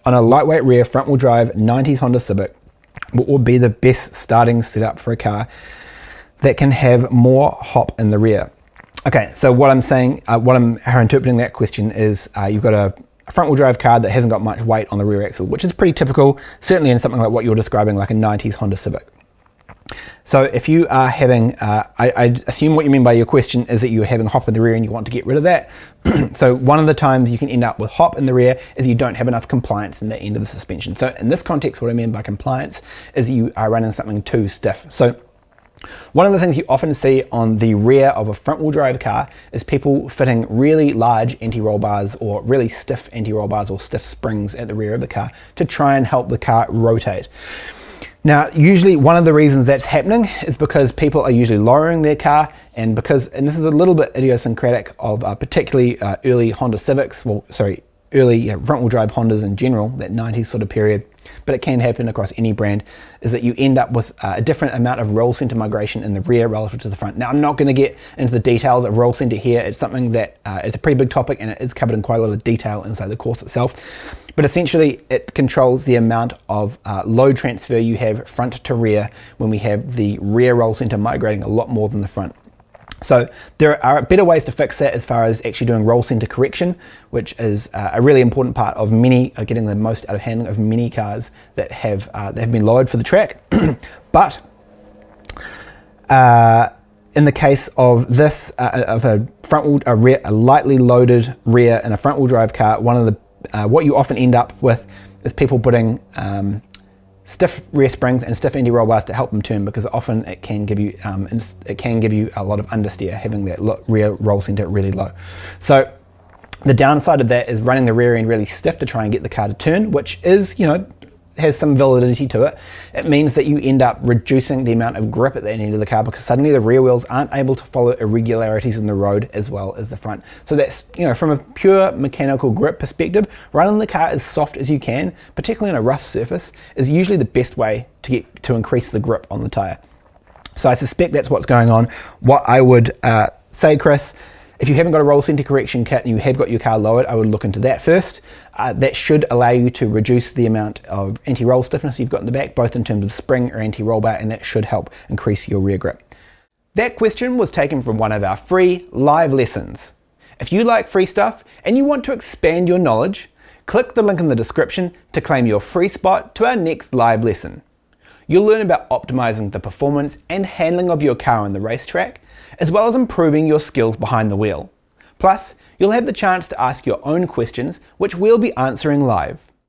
on a lightweight rear front-wheel drive 90s Honda Civic, what would be the best starting setup for a car that can have more hop in the rear? Okay, so what I'm saying, how I'm interpreting that question is you've got a front-wheel drive car that hasn't got much weight on the rear axle, which is pretty typical, certainly in something like what you're describing, like a 90s Honda Civic. So if you are having, I assume what you mean by your question is that you're having hop in the rear and you want to get rid of that. So one of the times you can end up with hop in the rear is you don't have enough compliance in the end of the suspension. So in this context, what I mean by compliance is you are running something too stiff. So one of the things you often see on the rear of a front-wheel drive car is people fitting really large anti-roll bars or really stiff anti-roll bars or stiff springs at the rear of the car to try and help the car rotate. Now, usually one of the reasons that's happening is because people are usually lowering their car, and this is a little bit idiosyncratic of particularly early Honda Civics, early front-wheel drive Hondas in general, that 90s sort of period, but it can happen across any brand, is that you end up with a different amount of roll center migration in the rear relative to the front. Now, I'm not going to get into the details of roll center here. It's something that it's a pretty big topic, and it is covered in quite a lot of detail inside the course itself. But essentially, it controls the amount of load transfer you have front to rear when we have the rear roll center migrating a lot more than the front. So there are better ways to fix that as far as actually doing roll center correction, which is a really important part of getting the most out of handling of many cars that have been lowered for the track. But in the case of this, of a lightly loaded rear in a front-wheel drive car, what you often end up with is people putting stiff rear springs and stiff anti-roll bars to help them turn, because often it can give you a lot of understeer having that rear roll center really low. So the downside of that is running the rear end really stiff to try and get the car to turn, which is, has some validity to it. It means that you end up reducing the amount of grip at the end of the car, because suddenly the rear wheels aren't able to follow irregularities in the road as well as the front. So that's, from a pure mechanical grip perspective, running the car as soft as you can, particularly on a rough surface, is usually the best way to increase the grip on the tire. So I suspect that's what's going on. What I would say, Chris, if you haven't got a roll center correction kit and you have got your car lowered, I would look into that first. That should allow you to reduce the amount of anti-roll stiffness you've got in the back, both in terms of spring or anti-roll bar, and that should help increase your rear grip. That question was taken from one of our free live lessons. If you like free stuff and you want to expand your knowledge, click the link in the description to claim your free spot to our next live lesson. You'll learn about optimizing the performance and handling of your car on the racetrack, as well as improving your skills behind the wheel. Plus, you'll have the chance to ask your own questions, which we'll be answering live.